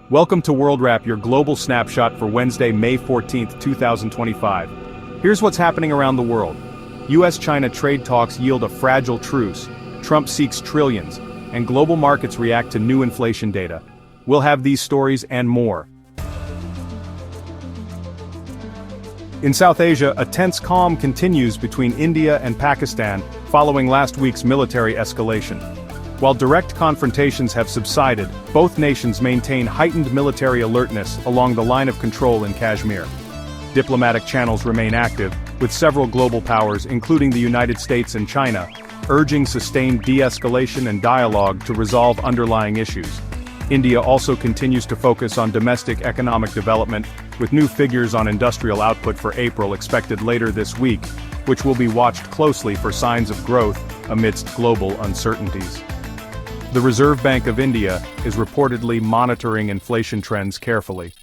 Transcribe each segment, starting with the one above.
Welcome to World Wrap, your global snapshot for Wednesday, May 14, 2025. Here's what's happening around the world. US-China trade talks yield a fragile truce, Trump seeks trillions, and global markets react to new inflation data. We'll have these stories and more. In South Asia, a tense calm continues between India and Pakistan following last week's military escalation. While direct confrontations have subsided, both nations maintain heightened military alertness along the line of control in Kashmir. Diplomatic channels remain active, with several global powers, including the United States and China, urging sustained de-escalation and dialogue to resolve underlying issues. India also continues to focus on domestic economic development, with new figures on industrial output for April expected later this week, which will be watched closely for signs of growth amidst global uncertainties. The Reserve Bank of India is reportedly monitoring inflation trends carefully.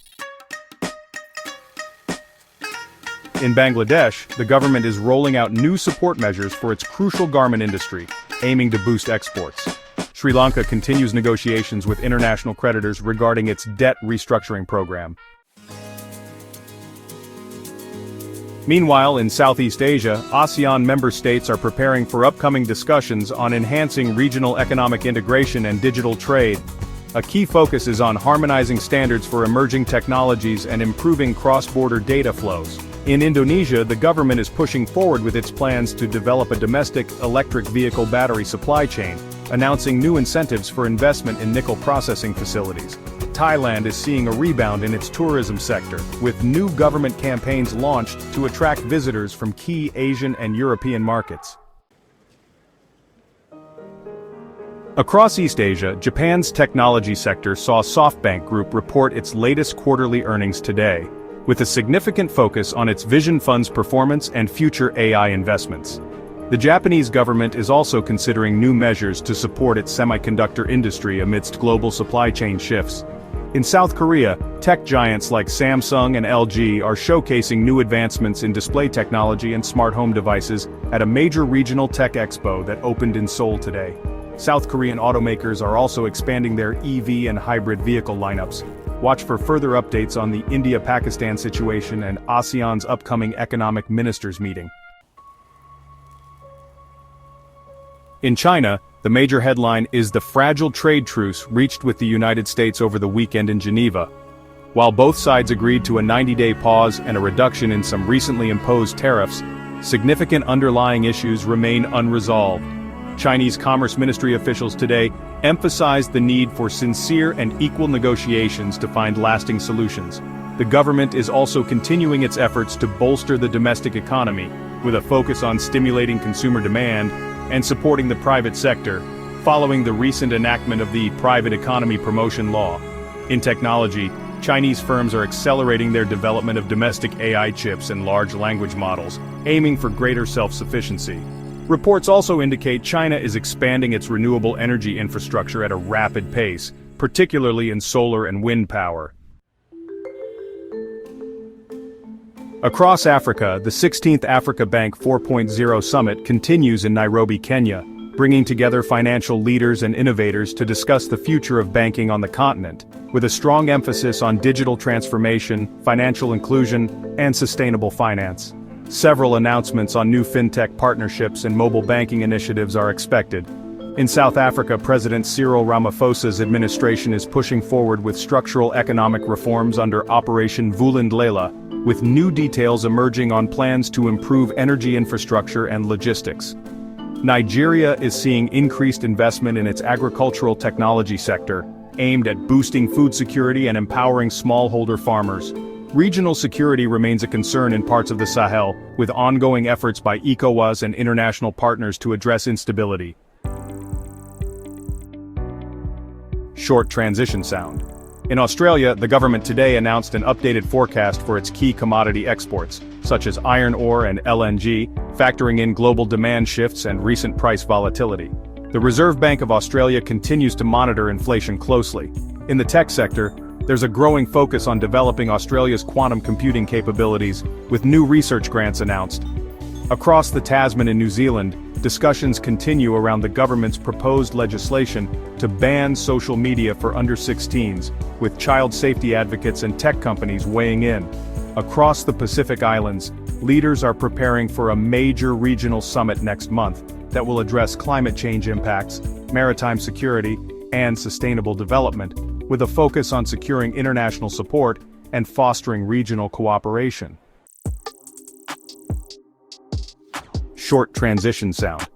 In Bangladesh, the government is rolling out new support measures for its crucial garment industry, aiming to boost exports. Sri Lanka continues negotiations with international creditors regarding its debt restructuring program. Meanwhile, in Southeast Asia, ASEAN member states are preparing for upcoming discussions on enhancing regional economic integration and digital trade. A key focus is on harmonizing standards for emerging technologies and improving cross-border data flows. In Indonesia, the government is pushing forward with its plans to develop a domestic electric vehicle battery supply chain, announcing new incentives for investment in nickel processing facilities. Thailand is seeing a rebound in its tourism sector, with new government campaigns launched to attract visitors from key Asian and European markets. Across East Asia, Japan's technology sector saw SoftBank Group report its latest quarterly earnings today, with a significant focus on its Vision Fund's performance and future AI investments. The Japanese government is also considering new measures to support its semiconductor industry amidst global supply chain shifts. In South Korea, tech giants like Samsung and LG are showcasing new advancements in display technology and smart home devices at a major regional tech expo that opened in Seoul today. South Korean automakers are also expanding their EV and hybrid vehicle lineups. Watch for further updates on the India-Pakistan situation and ASEAN's upcoming economic ministers meeting. In China, the major headline is the fragile trade truce reached with the United States over the weekend in Geneva. While both sides agreed to a 90-day pause and a reduction in some recently imposed tariffs, significant underlying issues remain unresolved. Chinese Commerce Ministry officials today emphasized the need for sincere and equal negotiations to find lasting solutions. The government is also continuing its efforts to bolster the domestic economy, with a focus on stimulating consumer demand and supporting the private sector, following the recent enactment of the Private Economy Promotion Law. In technology, Chinese firms are accelerating their development of domestic AI chips and large language models, aiming for greater self-sufficiency. Reports also indicate China is expanding its renewable energy infrastructure at a rapid pace, particularly in solar and wind power. Across Africa, the 16th Africa Bank 4.0 Summit continues in Nairobi, Kenya, bringing together financial leaders and innovators to discuss the future of banking on the continent, with a strong emphasis on digital transformation, financial inclusion, and sustainable finance. Several announcements on new fintech partnerships and mobile banking initiatives are expected. In South Africa, President Cyril Ramaphosa's administration is pushing forward with structural economic reforms under Operation Vulindlela, with new details emerging on plans to improve energy infrastructure and logistics. Nigeria is seeing increased investment in its agricultural technology sector, aimed at boosting food security and empowering smallholder farmers. Regional security remains a concern in parts of the Sahel, with ongoing efforts by ECOWAS and international partners to address instability. Short transition sound. In Australia, the government today announced an updated forecast for its key commodity exports, such as iron ore and LNG, factoring in global demand shifts and recent price volatility. The Reserve Bank of Australia continues to monitor inflation closely. In the tech sector, there's a growing focus on developing Australia's quantum computing capabilities, with new research grants announced. Across the Tasman in New Zealand, discussions continue around the government's proposed legislation to ban social media for under 16s, with child safety advocates and tech companies weighing in. Across the Pacific Islands, leaders are preparing for a major regional summit next month that will address climate change impacts, maritime security, and sustainable development, with a focus on securing international support and fostering regional cooperation. Short transition sound.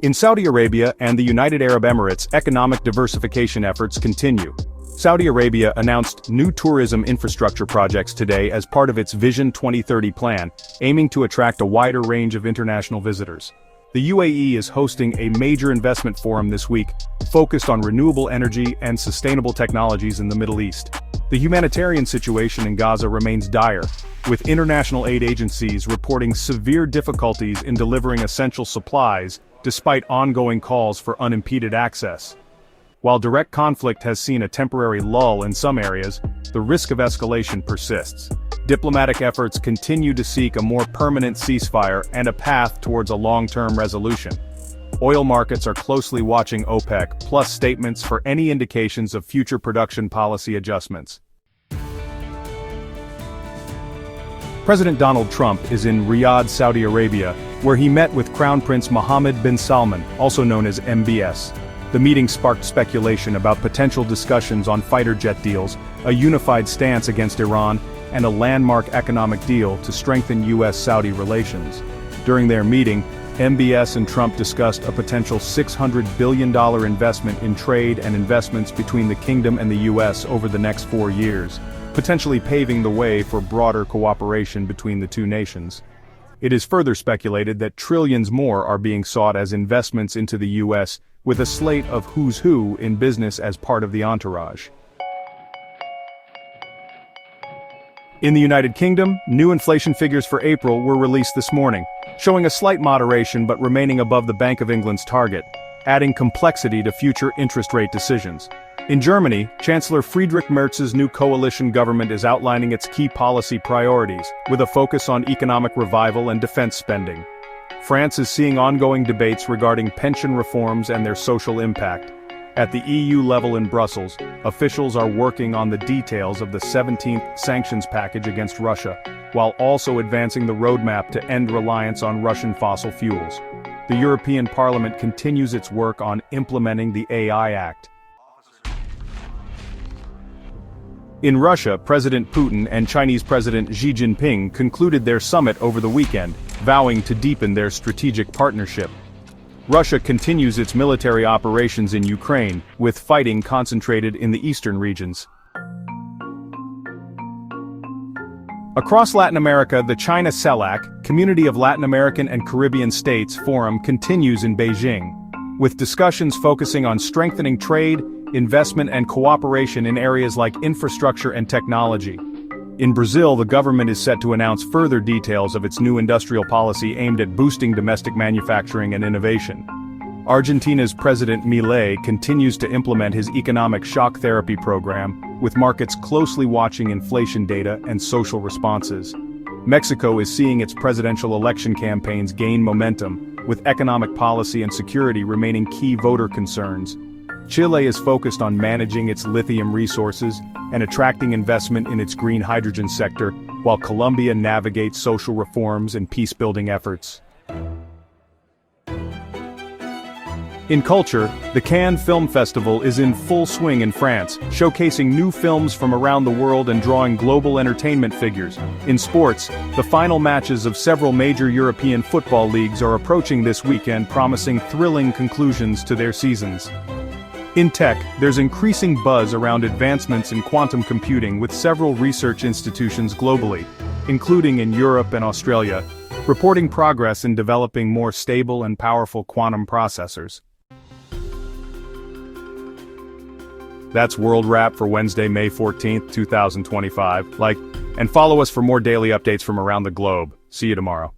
In Saudi Arabia and the United Arab Emirates, economic diversification efforts continue. Saudi Arabia announced new tourism infrastructure projects today as part of its Vision 2030 plan, aiming to attract a wider range of international visitors. The UAE is hosting a major investment forum this week, focused on renewable energy and sustainable technologies in the Middle East. The humanitarian situation in Gaza remains dire, with international aid agencies reporting severe difficulties in delivering essential supplies, despite ongoing calls for unimpeded access. While direct conflict has seen a temporary lull in some areas, the risk of escalation persists. Diplomatic efforts continue to seek a more permanent ceasefire and a path towards a long-term resolution. Oil markets are closely watching OPEC, plus statements for any indications of future production policy adjustments. President Donald Trump is in Riyadh, Saudi Arabia, where he met with Crown Prince Mohammed bin Salman, also known as MBS. The meeting sparked speculation about potential discussions on fighter jet deals, a unified stance against Iran, and a landmark economic deal to strengthen U.S.-Saudi relations. During their meeting, MBS and Trump discussed a potential $600 billion investment in trade and investments between the kingdom and the U.S. over the next 4 years, potentially paving the way for broader cooperation between the two nations. It is further speculated that trillions more are being sought as investments into the U.S., with a slate of who's who in business as part of the entourage. In the United Kingdom, new inflation figures for April were released this morning, showing a slight moderation but remaining above the Bank of England's target, adding complexity to future interest rate decisions. In Germany, Chancellor Friedrich Merz's new coalition government is outlining its key policy priorities, with a focus on economic revival and defense spending. France is seeing ongoing debates regarding pension reforms and their social impact. At the EU level in Brussels, officials are working on the details of the 17th sanctions package against Russia, while also advancing the roadmap to end reliance on Russian fossil fuels. The European Parliament continues its work on implementing the AI Act. In Russia, President Putin and Chinese President Xi Jinping concluded their summit over the weekend, vowing to deepen their strategic partnership. Russia continues its military operations in Ukraine, with fighting concentrated in the eastern regions. Across Latin America, the China CELAC, Community of Latin American and Caribbean States Forum continues in Beijing, with discussions focusing on strengthening trade, investment and cooperation in areas like infrastructure and technology. In Brazil, the government is set to announce further details of its new industrial policy aimed at boosting domestic manufacturing and innovation. Argentina's President Milei continues to implement his economic shock therapy program, with markets closely watching inflation data and social responses. Mexico is seeing its presidential election campaigns gain momentum, with economic policy and security remaining key voter concerns. Chile is focused on managing its lithium resources and attracting investment in its green hydrogen sector, while Colombia navigates social reforms and peace-building efforts. In culture, the Cannes Film Festival is in full swing in France, showcasing new films from around the world and drawing global entertainment figures. In sports, the final matches of several major European football leagues are approaching this weekend, promising thrilling conclusions to their seasons. In tech, there's increasing buzz around advancements in quantum computing, with several research institutions globally, including in Europe and Australia, reporting progress in developing more stable and powerful quantum processors. That's World Wrap for Wednesday, May 14th, 2025. Like and follow us for more daily updates from around the globe. See you tomorrow.